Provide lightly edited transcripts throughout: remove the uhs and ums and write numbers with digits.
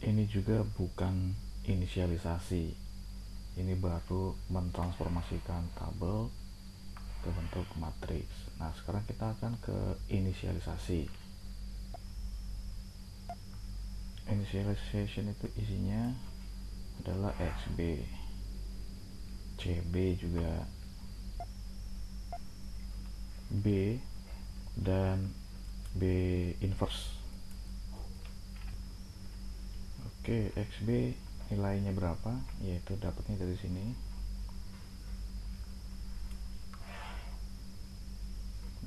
Ini juga bukan inisialisasi, ini baru mentransformasikan tabel ke bentuk matriks. Nah, sekarang kita akan ke inisialisasi. Initialization itu isinya adalah XB, CB juga B, dan B inverse. Oke, XB nilainya berapa? Yaitu dapatnya dari sini.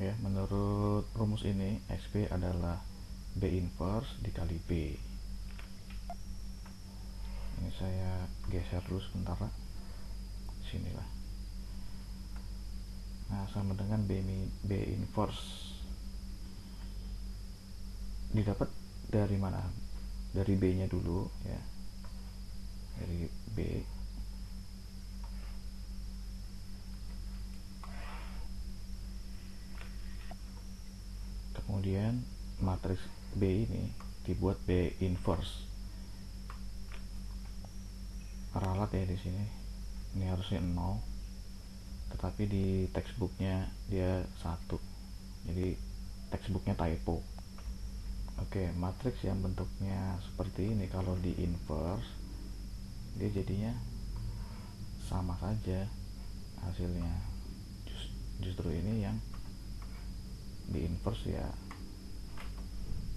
Ya, menurut rumus ini XB adalah B inverse dikali B. Ini saya geser dulu sebentar. Sinilah. Nah, sama dengan B inverse. Didapat dari mana? Dari B nya dulu ya. Dari B. Kemudian matriks B ini dibuat B inverse. Ralat ya di sini. Ini harusnya 0. Tetapi di textbooknya dia 1. Jadi textbooknya typo. Oke, matriks yang bentuknya seperti ini kalau di inverse dia jadinya sama saja hasilnya. Justru ini yang di inverse ya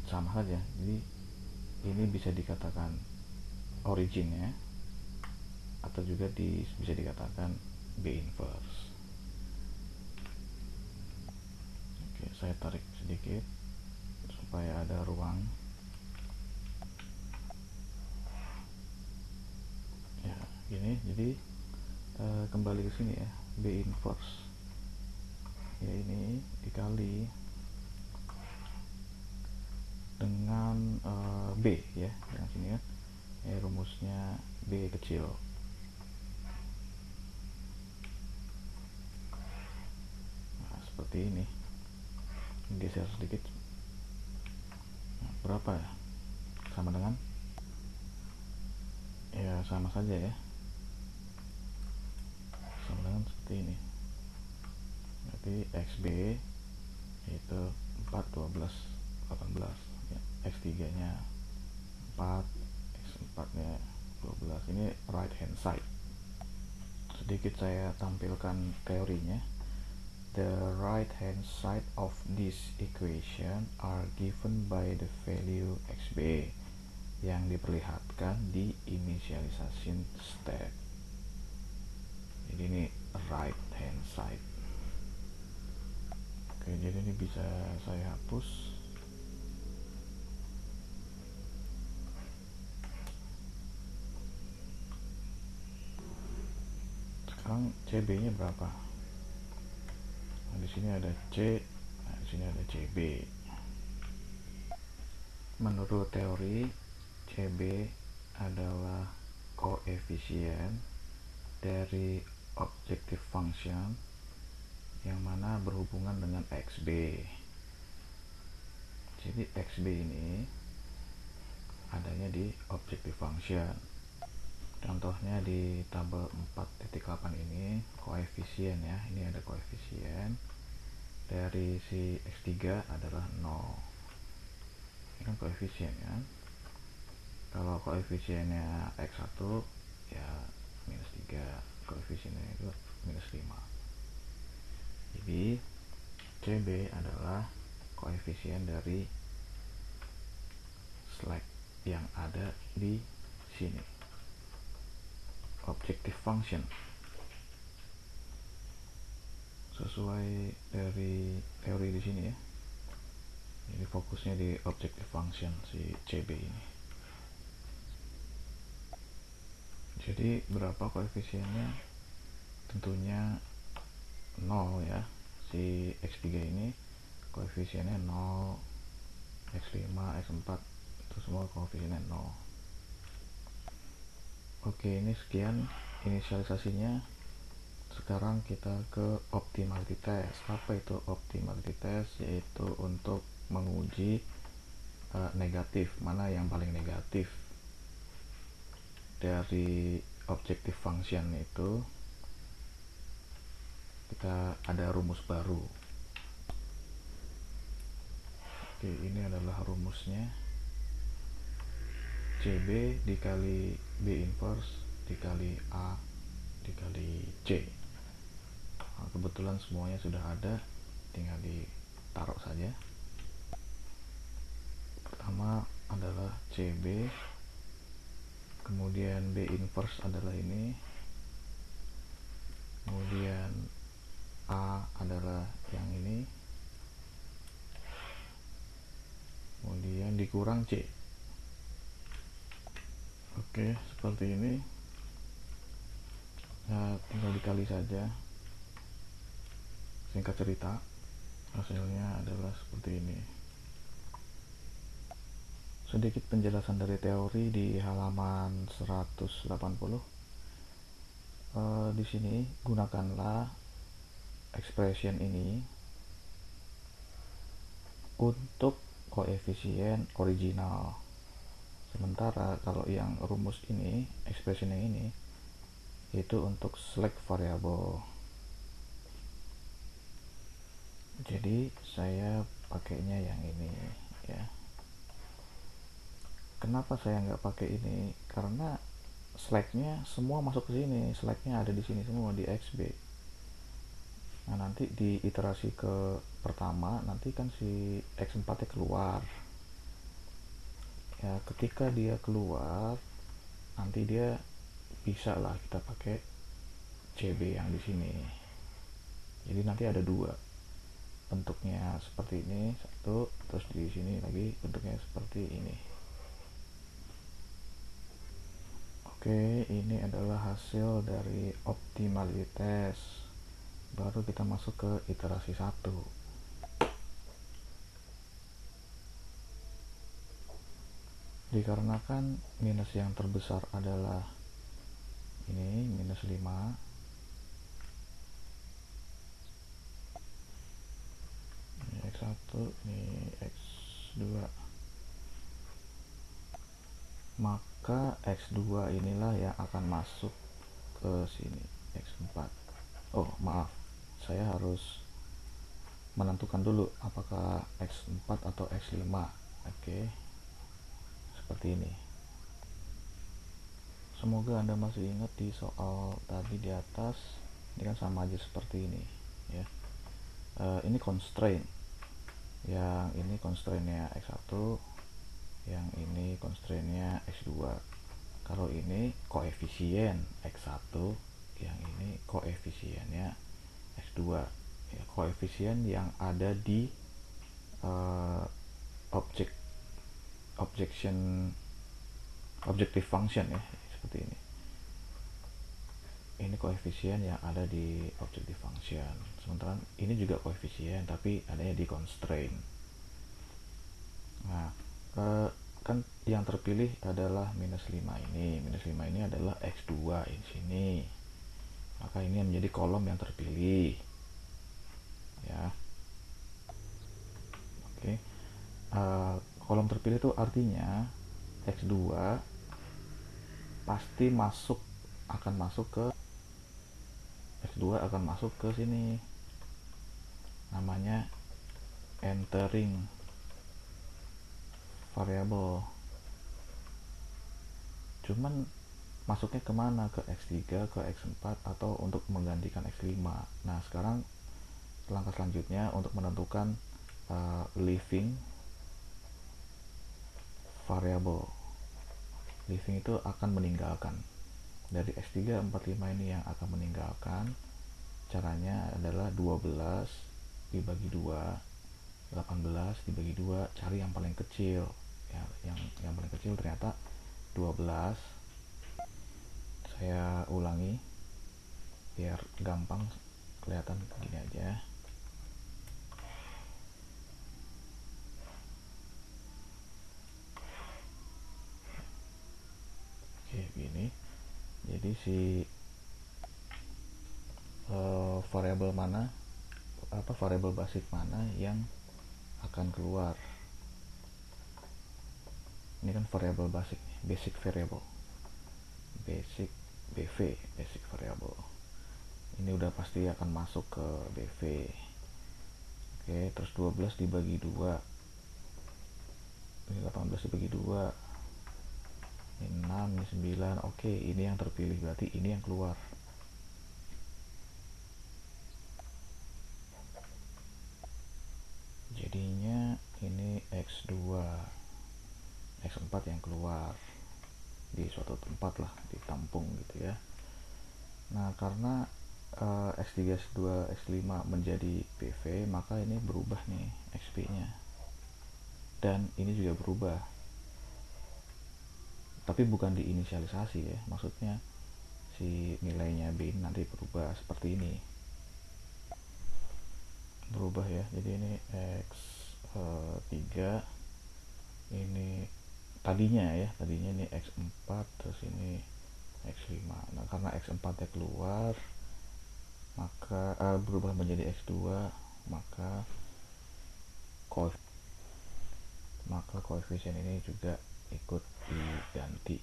sama saja. Jadi ini bisa dikatakan originnya atau juga bisa dikatakan B inverse. Oke, saya tarik sedikit supaya ada ruang. Ya, ini jadi kembali ke sini ya, B inverse. Ya, ini dikali dengan B ya, dengan sini kan. Ya, rumusnya B kecil. Nah, seperti ini. Geser sedikit. Nah, berapa ya? Sama dengan? Ya, sama saja ya. Sama dengan seperti ini. Berarti XB itu 4, 12, 18 ya. X3 nya 4, X4 nya 12. Ini right hand side. Sedikit saya tampilkan teorinya. The right hand side of this equation are given by the value XB yang diperlihatkan di initialization step. Jadi ini right hand side. Oke, jadi ini bisa saya hapus. Sekarang CB-nya berapa? Nah, di sini ada C, nah, di sini ada CB. Menurut teori, CB adalah koefisien dari objective function yang mana berhubungan dengan XB. Jadi XB ini adanya di objective function. Contohnya di tabel 4.8 ini koefisien ya, ini ada koefisien dari si X3 adalah 0. Ini kan koefisien kan. Kalau koefisiennya X1 ya minus 3, koefisiennya itu minus 5. Jadi CB adalah koefisien dari slack yang ada di sini, objective function, sesuai dari teori di sini ya. Jadi fokusnya di objective function si CB ini. Jadi berapa koefisiennya? Tentunya 0 ya. Si X3 ini koefisiennya 0, X5, X4 itu semua koefisiennya 0. Oke, ini sekian inisialisasinya. Sekarang kita ke optimality test. Apa itu optimality test? Yaitu untuk menguji negatif, mana yang paling negatif. dari objective function itu kita ada rumus baru. Oke, ini adalah rumusnya. CB dikali B inverse dikali A dikali C. Nah, kebetulan semuanya sudah ada, tinggal ditaruh saja. Pertama adalah CB, kemudian B inverse adalah ini, kemudian A adalah yang ini, kemudian dikurang C. Oke, seperti ini. Nah, tinggal dikali saja. Singkat cerita, hasilnya adalah seperti ini. Sedikit penjelasan dari teori di halaman 180. Di sini gunakanlah expression ini untuk koefisien original. Sementara kalau yang rumus ini, expression yang ini, itu untuk select variable. Jadi saya pakainya yang ini ya. Kenapa saya nggak pakai ini? Karena slacknya semua masuk ke sini, slacknya ada di sini semua di XB. Nah, nanti di iterasi ke pertama nanti kan si X4 nya keluar ya. Ketika dia keluar nanti dia bisa lah kita pakai CB yang di sini. Jadi nanti ada dua bentuknya seperti ini, satu, terus di sini lagi bentuknya seperti ini. Oke, ini adalah hasil dari optimality test. Baru kita masuk ke iterasi 1. Dikarenakan minus yang terbesar adalah ini, minus 5. Ini X1, ini X2. Maka X2 inilah yang akan masuk ke sini, X4. Oh, maaf. Saya harus menentukan dulu apakah X4 atau X5. Oke. Seperti ini. Semoga Anda masih ingat di soal tadi di atas. Ini kan sama aja seperti ini, ya. Ini constraint. Yang ini constraintnya X1, yang ini constraintnya X2. Kalau ini koefisien X1, yang ini koefisiennya X2 ya, koefisien yang ada di objective function ya, seperti ini koefisien yang ada di objective function. Sementara ini juga koefisien tapi adanya di constraint. Nah, kan yang terpilih adalah minus 5 ini. Minus 5 ini adalah X2 di sini. Maka ini menjadi kolom yang terpilih. Ya. Oke. Kolom terpilih itu artinya X2 pasti akan masuk ke X2 akan masuk ke sini. Namanya entering variable. Cuman masuknya kemana? Ke X3, ke X4, atau untuk menggantikan X5. Nah, sekarang langkah selanjutnya untuk menentukan leaving variable. Leaving itu akan meninggalkan. Dari X3, 4, 5 ini yang akan meninggalkan. Caranya adalah 12 dibagi 2, 18 dibagi 2, cari yang paling kecil. Ya, yang paling kecil ternyata 12. Saya ulangi biar gampang kelihatan begini aja. Oke, begini. Jadi si variabel basic mana yang akan keluar. Ini kan variabel basic variable. basic BV, basic variable. Ini udah pasti akan masuk ke BV. Oke, terus 12 dibagi 2, ini 18 dibagi 2, ini 6, ini 9. Oke, ini yang terpilih, berarti ini yang keluar. Jadinya ini X2, X4 yang keluar di suatu tempat lah, ditampung gitu ya. Nah, karena X3, X2, X5 menjadi PV, maka ini berubah nih XP nya, dan ini juga berubah, tapi bukan diinisialisasi ya, maksudnya si nilainya B nanti berubah seperti ini, berubah ya. Jadi ini X3, ini tadinya ini X4, terus ini X5. Nah, karena X4 nya keluar, maka berubah menjadi X2, maka koefisien ini juga ikut diganti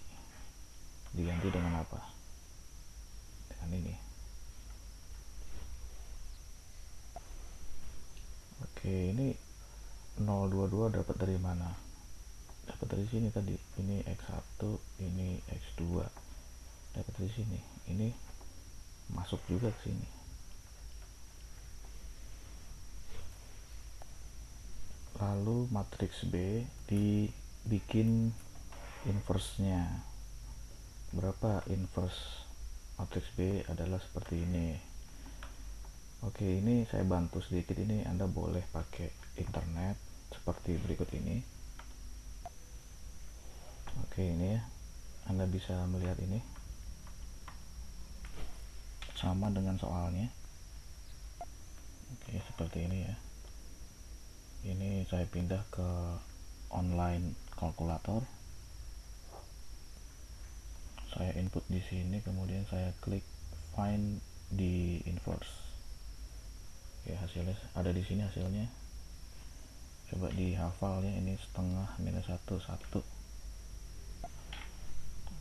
dengan apa? Dengan ini. Oke, ini 022 dapat dari mana? Dapat dari sini tadi. Ini X1, ini X2. Dapat dari sini. Ini masuk juga ke sini. Lalu matriks B dibikin inverse-nya. Berapa inverse matriks B? Adalah seperti ini. Oke, ini saya bantu sedikit. Ini Anda boleh pakai internet seperti berikut ini. Oke, ini ya, Anda bisa melihat ini sama dengan soalnya. Oke, seperti ini ya. Ini saya pindah ke online kalkulator, saya input di sini, kemudian saya klik find di inverse. Oke, hasilnya ada di sini hasilnya. Coba dihafal ya, ini setengah minus 1, 1.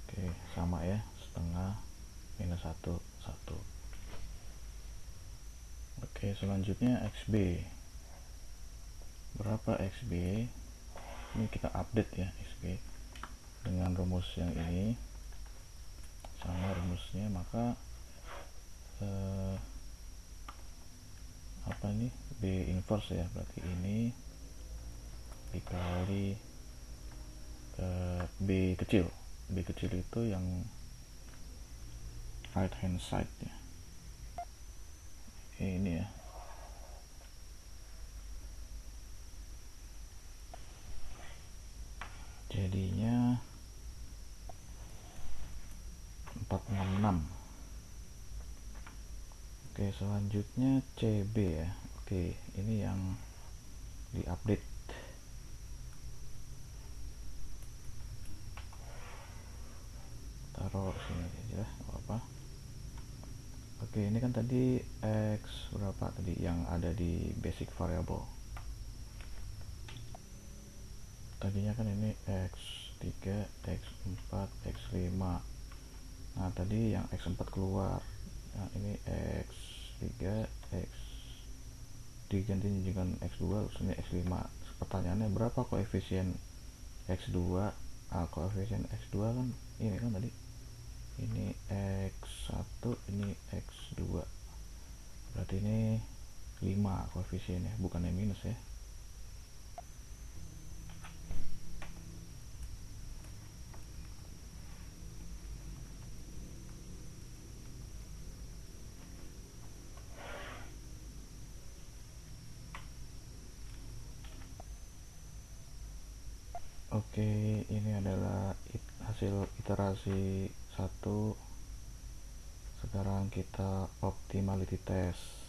Oke, sama ya, setengah minus 1, 1. Oke, selanjutnya XB. Berapa XB? Ini kita update ya XB dengan rumus yang ini, sama rumusnya, maka apa ini, B inverse ya, berarti ini dikali B kecil. B kecil itu yang right hand side ya. Ini ya. Jadinya 466. Oke, selanjutnya CB ya. Oke, ini yang diupdate. Taruh sini aja, apa? Oke, ini kan tadi X berapa tadi yang ada di basic variable. Tadinya kan ini X3, X4, X5. Nah, tadi yang X4 keluar. Nah, ini X3, X diganti dengan X2, terus ini X5. Pertanyaannya berapa koefisien X2? Koefisien X2 kan ini kan tadi. Ini X1, ini X2. Berarti ini 5 koefisiennya, bukannya minus ya. Oke, ini adalah hasil iterasi 1. Sekarang kita optimality test.